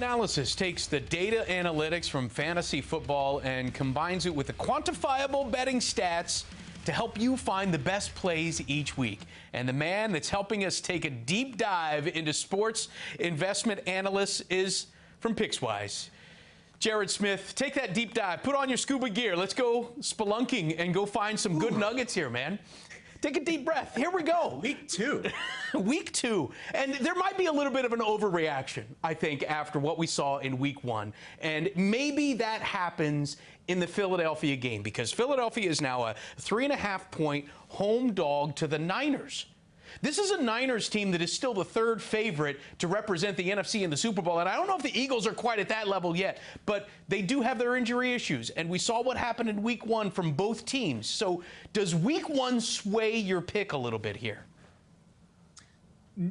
Fanalysis takes the data analytics from fantasy football and combines it with the quantifiable betting stats to help you find the best plays each week. And the man that's helping us take a deep dive into sports investment analysts is from Pickswise. Jared Smith, take that deep dive. Put on your scuba gear. Let's go spelunking and go find some good nuggets here, man. Take a deep breath. Here we go. Week 2. Week 2. And there might be a little bit of an overreaction, I think, after what we saw in week 1. And maybe that happens in the Philadelphia game because Philadelphia is now a 3.5-point home dog to the Niners. This is a Niners team that is still the third favorite to represent the NFC in the Super Bowl. And I don't know if the Eagles are quite at that level yet, but they do have their injury issues. And we saw what happened in week 1 from both teams. So does week 1 sway your pick a little bit here?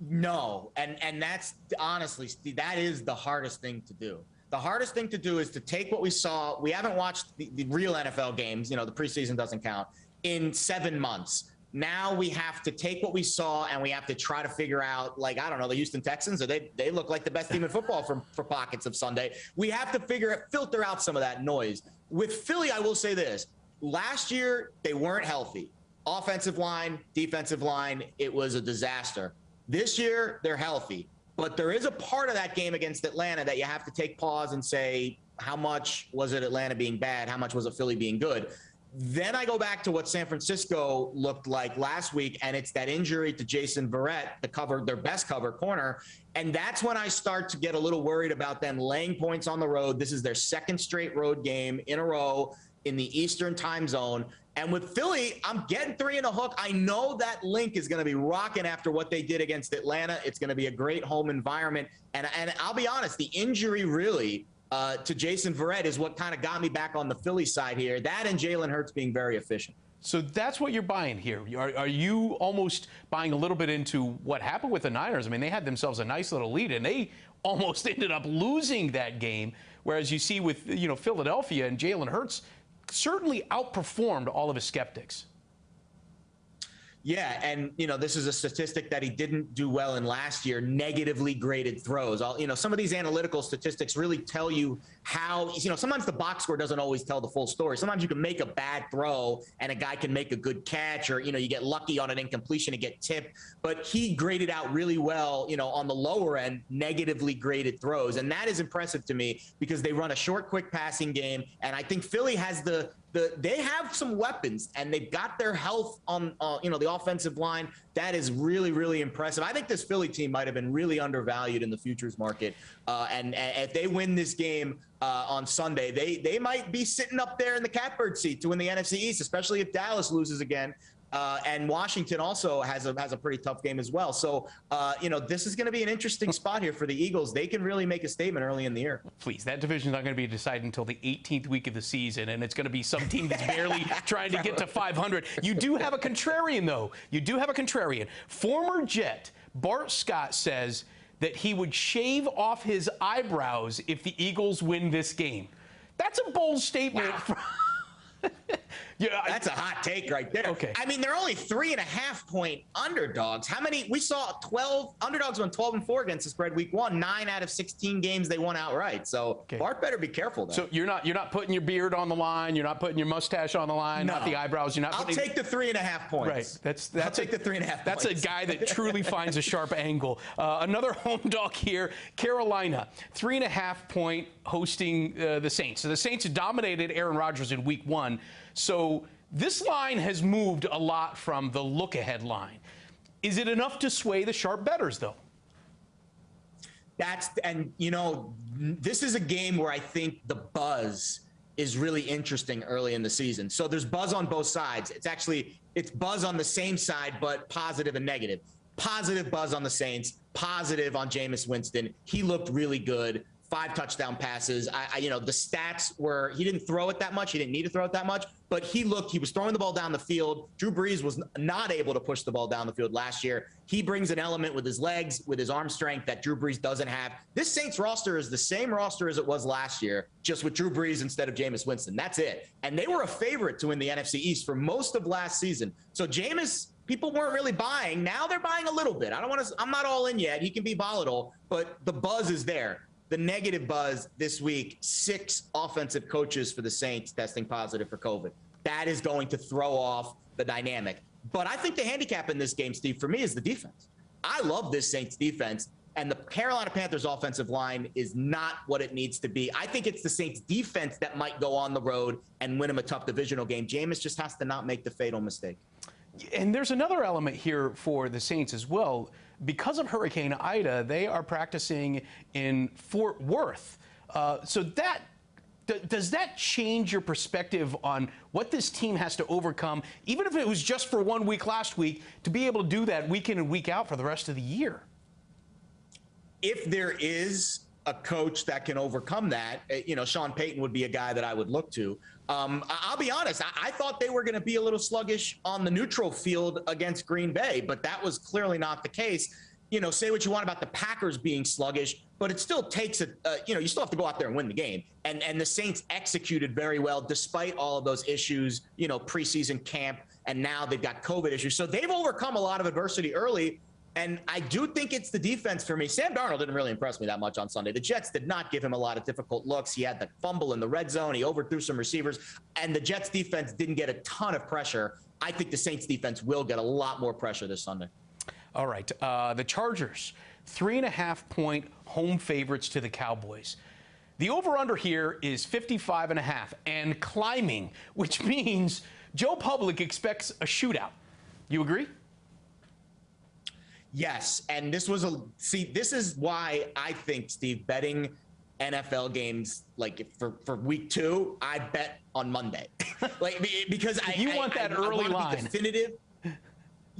No. And that's honestly, Steve, that is the hardest thing to do. The hardest thing to do is to take what we saw. We haven't watched the real NFL games. You know, the preseason doesn't count in 7 months. Now we have to take what we saw and we have to try to figure out, like, I don't know, the Houston Texans, or they look like the best team in football for pockets of Sunday. We have to filter out some of that noise. With Philly, I will say this. Last year, they weren't healthy. Offensive line, defensive line, it was a disaster. This year, they're healthy. But there is a part of that game against Atlanta that you have to take pause and say, how much was it Atlanta being bad? How much was it Philly being good? Then I go back to what San Francisco looked like last week, and it's that injury to Jason Verrett, their best cover corner. And that's when I start to get a little worried about them laying points on the road. This is their second straight road game in a row in the Eastern time zone. And with Philly, I'm getting 3 in a hook. I know that link is going to be rocking after what they did against Atlanta. It's going to be a great home environment. And I'll be honest, the injury really to Jason Verrett is what kind of got me back on the Philly side here. That and Jalen Hurts being very efficient. So that's what you're buying here. Are you almost buying a little bit into what happened with the Niners? I mean, they had themselves a nice little lead, and they almost ended up losing that game. Whereas you see with, Philadelphia and Jalen Hurts certainly outperformed all of his skeptics. Yeah, and, this is a statistic that he didn't do well in last year, negatively graded throws. Some of these analytical statistics really tell you how, sometimes the box score doesn't always tell the full story. Sometimes you can make a bad throw and a guy can make a good catch, or, you get lucky on an incompletion and get tipped. But he graded out really well, on the lower end, negatively graded throws. And that is impressive to me because they run a short, quick passing game. And I think Philly has they have some weapons, and they've got their health on, the offensive line. That is really, really impressive. I think this Philly team might have been really undervalued in the futures market. And if they win this game on Sunday, they might be sitting up there in the catbird seat to win the NFC East, especially if Dallas loses again. And Washington also has a pretty tough game as well. So, this is going to be an interesting spot here for the Eagles. They can really make a statement early in the year. Please, that division is not going to be decided until the 18th week of the season, and it's going to be some team that's barely trying to get to 500. You do have a contrarian, though. You do have a contrarian. Former Jet Bart Scott says that he would shave off his eyebrows if the Eagles win this game. That's a bold statement. Wow. Yeah, that's a hot take right there. Okay. I mean, they're only 3.5-point underdogs. How many? We saw 12 underdogs went 12-4 against the spread week 1. 9 out of 16 games they won outright. So Bart better be careful there. So you're not putting your beard on the line. You're not putting your mustache on the line. No. Not the eyebrows. You're not. I'll take the 3.5 points. Right. I'll take the 3.5 points. That's a guy that truly finds a sharp angle. Another home dog here, Carolina, 3.5-point hosting the Saints. So the Saints dominated Aaron Rodgers in week 1. So this line has moved a lot from the look-ahead line. Is it enough to sway the sharp bettors, though? This is a game where I think the buzz is really interesting early in the season. So there's buzz on both sides. It's buzz on the same side, but positive and negative. Positive buzz on the Saints, positive on Jameis Winston. He looked really good. 5 touchdown passes. The stats were, he didn't throw it that much. He didn't need to throw it that much, but he was throwing the ball down the field. Drew Brees was not able to push the ball down the field last year. He brings an element with his legs, with his arm strength that Drew Brees doesn't have. This Saints roster is the same roster as it was last year, just with Drew Brees instead of Jameis Winston. That's it. And they were a favorite to win the NFC East for most of last season. So Jameis, people weren't really buying. Now they're buying a little bit. I'm not all in yet. He can be volatile, but the buzz is there. the negative buzz this week, 6 offensive coaches for the Saints testing positive for COVID. That is going to throw off the dynamic. But I think the handicap in this game, Steve, for me is the defense. I love this Saints defense, and the Carolina Panthers offensive line is not what it needs to be. I think it's the Saints defense that might go on the road and win them a tough divisional game. Jameis just has to not make the fatal mistake. And there's another element here for the Saints as well. Because of Hurricane Ida, they are practicing in Fort Worth. So that does that change your perspective on what this team has to overcome, even if it was just for 1 week last week, to be able to do that week in and week out for the rest of the year? If there is a coach that can overcome that, Sean Payton would be a guy that I would look to. I'll be honest, I thought they were going to be a little sluggish on the neutral field against Green Bay, but that was clearly not the case. Say what you want about the Packers being sluggish, but it still takes you still have to go out there and win the game. And the Saints executed very well despite all of those issues, preseason camp, and now they've got COVID issues. So they've overcome a lot of adversity early. And I do think it's the defense for me. Sam Darnold didn't really impress me that much on Sunday. The Jets did not give him a lot of difficult looks. He had the fumble in the red zone. He overthrew some receivers. And the Jets defense didn't get a ton of pressure. I think the Saints defense will get a lot more pressure this Sunday. All right. The Chargers, 3.5-point home favorites to the Cowboys. The over-under here is 55.5 and climbing, which means Joe Public expects a shootout. You agree? Yes, and this is why I think, Steve, betting NFL games like for week 2, I bet on Monday, because you want that early line. Definitive.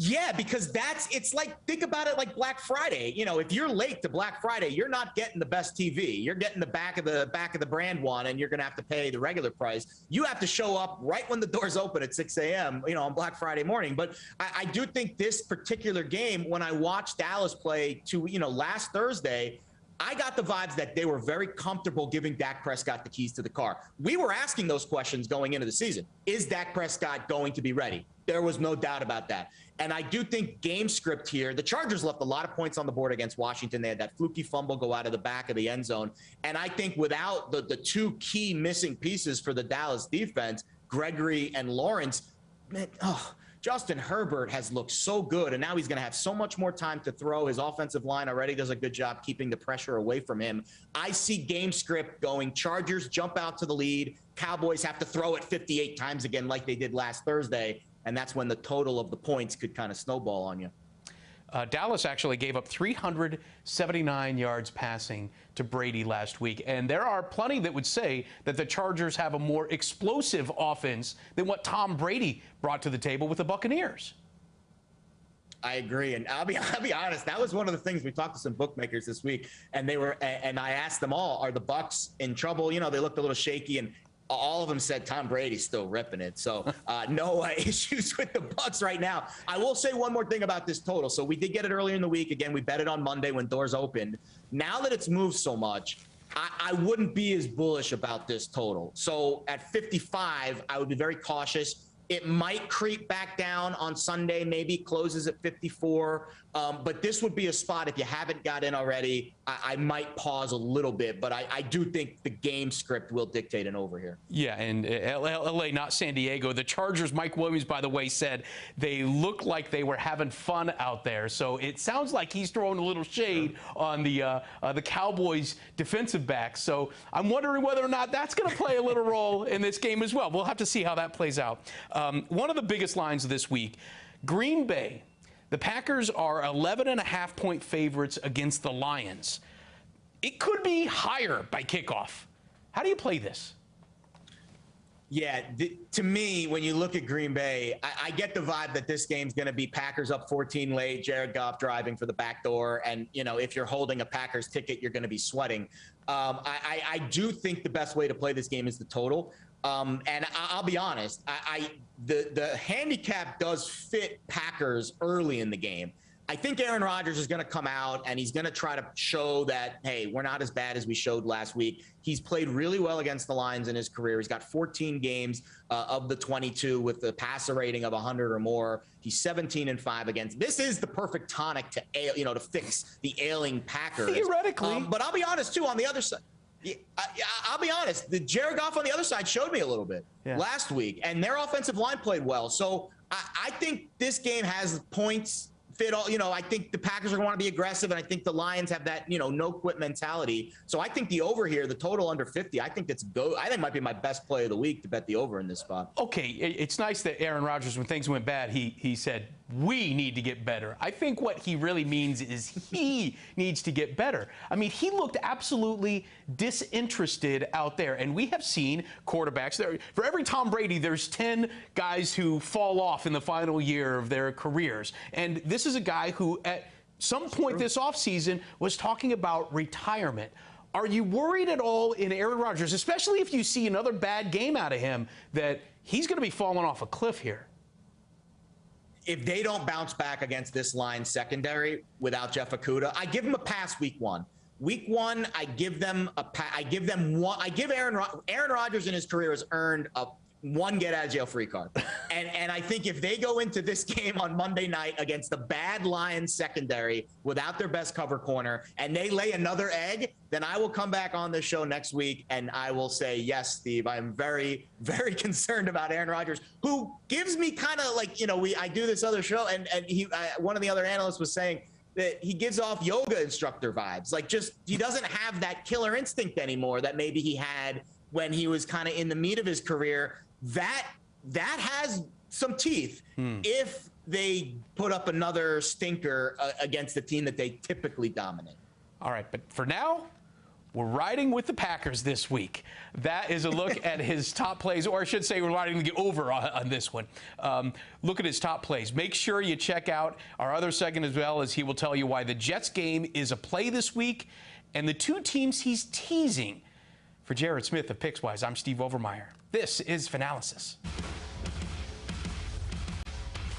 Yeah, because it's like, think about it like Black Friday. If you're late to Black Friday, you're not getting the best TV. You're getting the back of the brand one, and you're going to have to pay the regular price. You have to show up right when the doors open at 6 a.m., on Black Friday morning. But I do think this particular game, when I watched Dallas play last Thursday, I got the vibes that they were very comfortable giving Dak Prescott the keys to the car. We were asking those questions going into the season. Is Dak Prescott going to be ready? There was no doubt about that. And I do think game script here, the Chargers left a lot of points on the board against Washington. They had that fluky fumble go out of the back of the end zone. And I think without the 2 key missing pieces for the Dallas defense, Gregory and Lawrence, Justin Herbert has looked so good, and now he's going to have so much more time to throw. His offensive line already does a good job keeping the pressure away from him. I see game script going, Chargers jump out to the lead. Cowboys have to throw it 58 times again like they did last Thursday, and that's when the total of the points could kind of snowball on you. Dallas actually gave up 379 yards passing to Brady last week. And there are plenty that would say that the Chargers have a more explosive offense than what Tom Brady brought to the table with the Buccaneers. I agree. And I'll be honest, that was one of the things we talked to some bookmakers this week. And I asked them all, are the Bucs in trouble? They looked a little shaky, and all of them said Tom Brady's still ripping it. So no issues with the Bucs right now. I will say one more thing about this total. So we did get it earlier in the week. Again, we bet it on Monday when doors opened. Now that it's moved so much, I wouldn't be as bullish about this total. So at 55, I would be very cautious. It might creep back down on Sunday, maybe closes at 54. But this would be a spot, if you haven't got in already, I might pause a little bit. But I do think the game script will dictate an over here. Yeah, and L.A., not San Diego. The Chargers, Mike Williams, by the way, said they look like they were having fun out there. So it sounds like he's throwing a little shade on the Cowboys defensive backs. So I'm wondering whether or not that's going to play a little role in this game as well. We'll have to see how that plays out. One of the biggest lines of this week, Green Bay. The Packers are 11.5-point favorites against the Lions. It could be higher by kickoff. How do you play this? Yeah, to me, when you look at Green Bay, I get the vibe that this game's going to be Packers up 14 late, Jared Goff driving for the back door. And, if you're holding a Packers ticket, you're going to be sweating. I do think the best way to play this game is the total. And I'll be honest, the handicap does fit Packers early in the game. I think Aaron Rodgers is going to come out and he's going to try to show that, hey, we're not as bad as we showed last week. He's played really well against the Lions in his career. He's got 14 games of the 22 with the passer rating of 100 or more. He's 17-5 against. This is the perfect tonic to, to fix the ailing Packers. Theoretically. But I'll be honest, too, on the other side. I'll be honest. The Jared Goff on the other side showed me a little bit last week, and their offensive line played well. So I think this game has points. I think the Packers are going to want to be aggressive, and I think the Lions have that, no quit mentality. So I think the over here, the total under 50, I think I think might be my best play of the week to bet the over in this spot. Okay, it's nice that Aaron Rodgers, when things went bad, he said, we need to get better. I think what he really means is he needs to get better. I mean, he looked absolutely disinterested out there, and we have seen quarterbacks there. For every Tom Brady, there's 10 guys who fall off in the final year of their careers. And this is a guy who, at some point this offseason, was talking about retirement. Are you worried at all in Aaron Rodgers, especially if you see another bad game out of him, that he's going to be falling off a cliff here? If they don't bounce back against this line secondary without Jeff Okudah, I give them a pass week one. Week one, I give them one. I give Aaron Rodgers in his career has earned one get out of jail free card. And I think if they go into this game on Monday night against the bad Lions secondary without their best cover corner and they lay another egg, then I will come back on this show next week and I will say, yes, Steve, I'm very, very concerned about Aaron Rodgers, who gives me kind of like, I do this other show and one of the other analysts was saying that he gives off yoga instructor vibes. Like he doesn't have that killer instinct anymore that maybe he had when he was kind of in the meat of his career. That has some teeth if they put up another stinker against the team that they typically dominate. All right, but for now, we're riding with the Packers this week. That is a look at his top plays, or I should say we're riding the over on this one. Look at his top plays. Make sure you check out our other segment as well, as he will tell you why the Jets game is a play this week and the two teams he's teasing. For Jared Smith of Pickswise, I'm Steve Overmyer. This is Fanalysis.